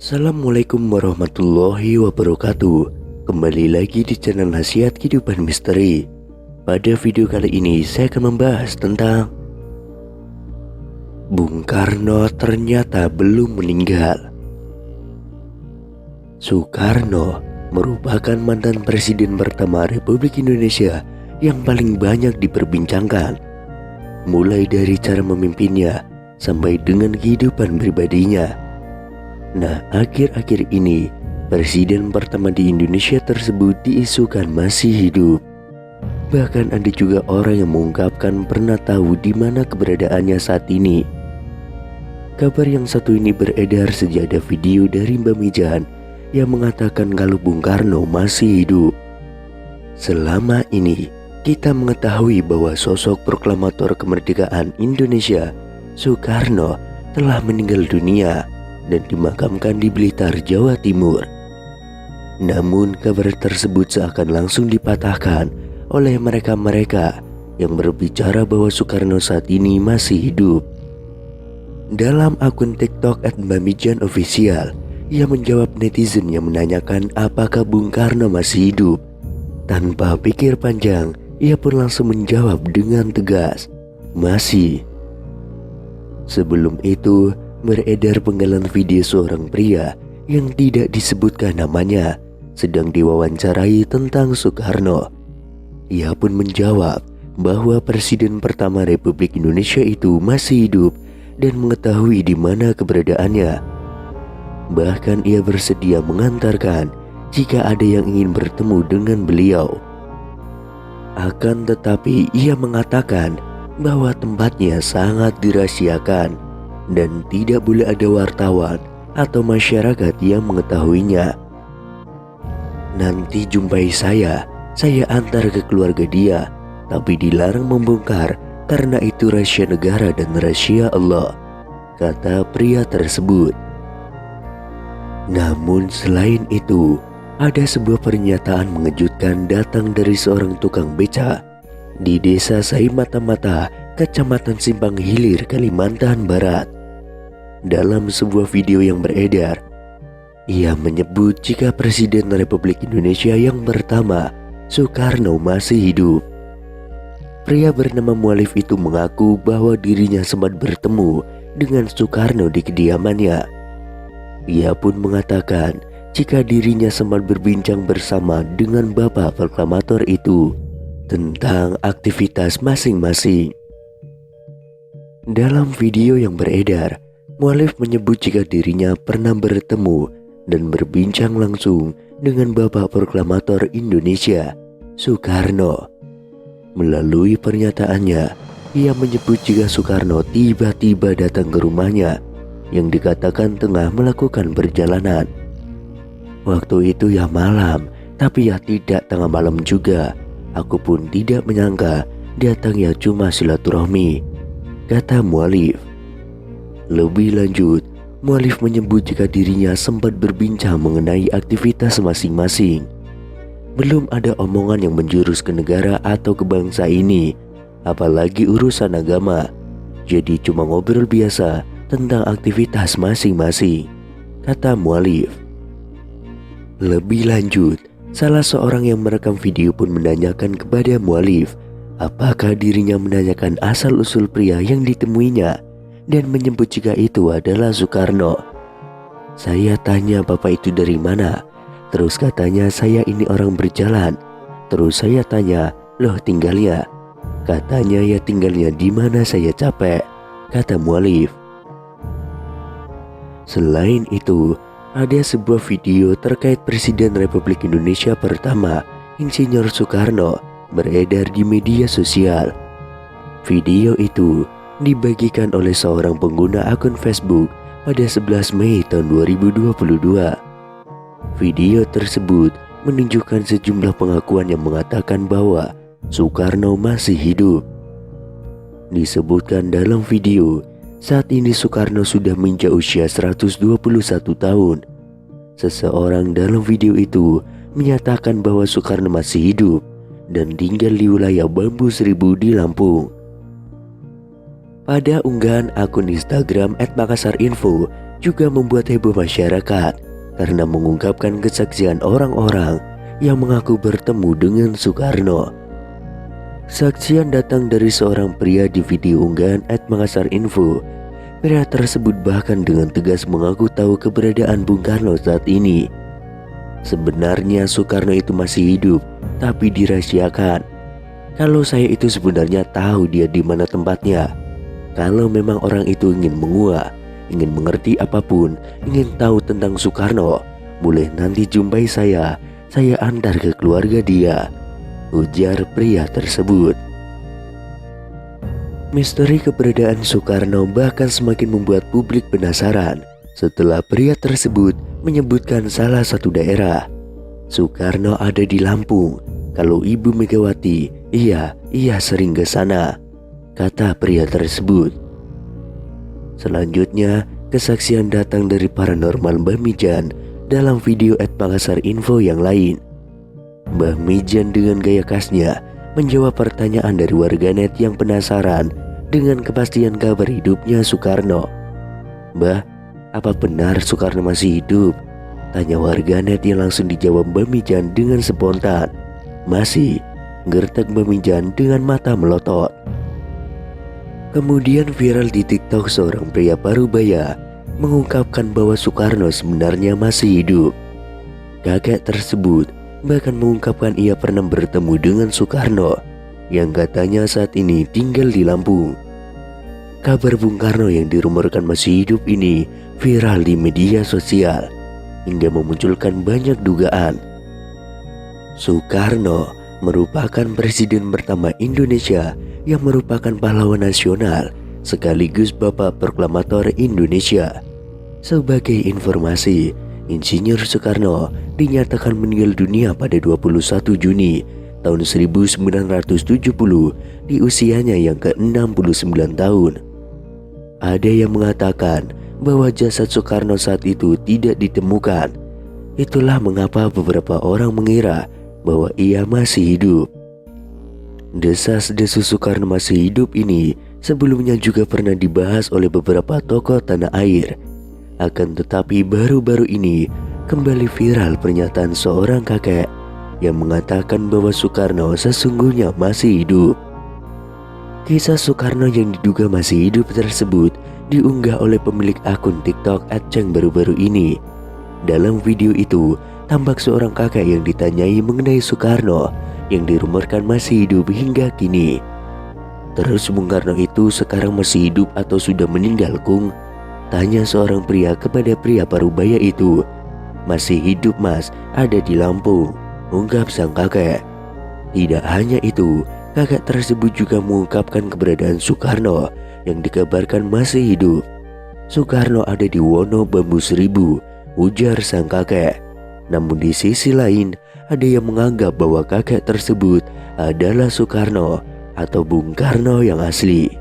Assalamualaikum warahmatullahi wabarakatuh. Kembali lagi di channel Nasihat Kehidupan Misteri. Pada video kali ini saya akan membahas tentang Bung Karno ternyata belum meninggal. Soekarno merupakan mantan presiden pertama Republik Indonesia yang paling banyak diperbincangkan, mulai dari cara memimpinnya sampai dengan kehidupan pribadinya. Nah, akhir-akhir ini presiden pertama di Indonesia tersebut diisukan masih hidup. Bahkan ada juga orang yang mengungkapkan pernah tahu di mana keberadaannya saat ini. Kabar yang satu ini beredar sejak ada video dari Mbak Mijan yang mengatakan kalau Bung Karno masih hidup. Selama ini kita mengetahui bahwa sosok proklamator kemerdekaan Indonesia, Soekarno, telah meninggal dunia dan dimakamkan di Blitar, Jawa Timur. Namun kabar tersebut seakan langsung dipatahkan oleh mereka-mereka yang berbicara bahwa Soekarno saat ini masih hidup. Dalam akun TikTok @mbamijan_official, ia menjawab netizen yang menanyakan apakah Bung Karno masih hidup. Tanpa pikir panjang, ia pun langsung menjawab dengan tegas, "Masih." Sebelum itu, beredar penggalan video seorang pria yang tidak disebutkan namanya sedang diwawancarai tentang Soekarno. Ia pun menjawab bahwa presiden pertama Republik Indonesia itu masih hidup dan mengetahui di mana keberadaannya. Bahkan ia bersedia mengantarkan jika ada yang ingin bertemu dengan beliau. Akan tetapi ia mengatakan bahwa tempatnya sangat dirahasiakan dan tidak boleh ada wartawan atau masyarakat yang mengetahuinya. "Nanti jumpai saya antar ke keluarga dia, tapi dilarang membongkar karena itu rahasia negara dan rahasia Allah," kata pria tersebut. Namun selain itu, ada sebuah pernyataan mengejutkan datang dari seorang tukang beca di desa Saimata-Mata, Kecamatan Simpang Hilir, Kalimantan Barat. Dalam sebuah video yang beredar, ia menyebut jika Presiden Republik Indonesia yang pertama, Soekarno, masih hidup. Pria bernama Mualif itu mengaku bahwa dirinya sempat bertemu dengan Soekarno di kediamannya. Ia pun mengatakan jika dirinya sempat berbincang bersama dengan bapak proklamator itu tentang aktivitas masing-masing. Dalam video yang beredar, Mualif menyebut jika dirinya pernah bertemu dan berbincang langsung dengan bapak proklamator Indonesia, Soekarno. Melalui pernyataannya, ia menyebut jika Soekarno tiba-tiba datang ke rumahnya yang dikatakan tengah melakukan perjalanan. "Waktu itu ya malam, tapi ya tidak tengah malam juga. Aku pun tidak menyangka datangnya cuma silaturahmi," kata Mualif. Lebih lanjut, Mualif menyebut jika dirinya sempat berbincang mengenai aktivitas masing-masing. Belum ada omongan yang menjurus ke negara atau ke bangsa ini, apalagi urusan agama. Jadi cuma ngobrol biasa tentang aktivitas masing-masing, kata Mualif. Lebih lanjut, salah seorang yang merekam video pun menanyakan kepada Mualif apakah dirinya menanyakan asal-usul pria yang ditemuinya dan menyebut jika itu adalah Soekarno. "Saya tanya bapak itu dari mana, terus katanya saya ini orang berjalan. Terus saya tanya, loh tinggalnya? Katanya ya tinggalnya di mana saya capek," kata Mualif. Selain itu, ada sebuah video terkait Presiden Republik Indonesia pertama, Insinyur Soekarno, beredar di media sosial. Video itu dibagikan oleh seorang pengguna akun Facebook pada 11 Mei tahun 2022. Video tersebut menunjukkan sejumlah pengakuan yang mengatakan bahwa Soekarno masih hidup. Disebutkan dalam video, saat ini Soekarno sudah menginjak usia 121 tahun. Seseorang dalam video itu menyatakan bahwa Soekarno masih hidup dan tinggal di wilayah Bambu Seribu di Lampung. Pada unggahan akun Instagram @makassarinfo juga membuat heboh masyarakat karena mengungkapkan kesaksian orang-orang yang mengaku bertemu dengan Soekarno. Kesaksian datang dari seorang pria di video unggahan @makasarinfo. Pria tersebut bahkan dengan tegas mengaku tahu keberadaan Bung Karno saat ini. Sebenarnya Soekarno itu masih hidup, tapi dirahasiakan. Kalau saya itu sebenarnya tahu dia di mana tempatnya. Kalau memang orang itu ingin menguak, ingin mengerti apapun, ingin tahu tentang Soekarno, boleh nanti jumpai saya antar ke keluarga dia, ujar pria tersebut. Misteri keberadaan Soekarno bahkan semakin membuat publik penasaran setelah pria tersebut menyebutkan salah satu daerah. Soekarno ada di Lampung. Kalau Ibu Megawati, iya sering ke sana, kata pria tersebut. Selanjutnya, kesaksian datang dari paranormal Mbah Mijan dalam video @makasarinfo yang lain. Mbah Mijan dengan gaya khasnya menjawab pertanyaan dari warganet yang penasaran dengan kepastian kabar hidupnya Soekarno. "Mbah, apa benar Soekarno masih hidup?" tanya warganet yang langsung dijawab Mbah Mijan dengan spontan. "Masih," gertak Mbah Mijan dengan mata melotot. Kemudian viral di TikTok seorang pria parubaya mengungkapkan bahwa Soekarno sebenarnya masih hidup. Kakek tersebut bahkan mengungkapkan ia pernah bertemu dengan Soekarno yang katanya saat ini tinggal di Lampung. Kabar Bung Karno yang dirumorkan masih hidup ini viral di media sosial hingga memunculkan banyak dugaan. Soekarno merupakan presiden pertama Indonesia yang merupakan pahlawan nasional sekaligus Bapak Proklamator Indonesia. Sebagai informasi, Insinyur Soekarno dinyatakan meninggal dunia pada 21 Juni tahun 1970 di usianya yang ke-69 tahun. Ada yang mengatakan bahwa jasad Soekarno saat itu tidak ditemukan. Itulah mengapa beberapa orang mengira bahwa ia masih hidup. Desas-desus Soekarno masih hidup ini sebelumnya juga pernah dibahas oleh beberapa tokoh tanah air. Akan tetapi baru-baru ini kembali viral pernyataan seorang kakek yang mengatakan bahwa Soekarno sesungguhnya masih hidup. Kisah Soekarno yang diduga masih hidup tersebut diunggah oleh pemilik akun TikTok @ceng baru-baru ini. Dalam video itu tampak seorang kakek yang ditanyai mengenai Soekarno yang dirumorkan masih hidup hingga kini. "Terus Bung Karno itu sekarang masih hidup atau sudah meninggal, Kung?" tanya seorang pria kepada pria parubaya itu. "Masih hidup Mas, ada di Lampung," ungkap sang kakek. Tidak hanya itu, kakek tersebut juga mengungkapkan keberadaan Soekarno yang dikabarkan masih hidup. "Soekarno ada di Wono Bambu Seribu," ujar sang kakek. Namun di sisi lain, ada yang menganggap bahwa kakek tersebut adalah Soekarno atau Bung Karno yang asli.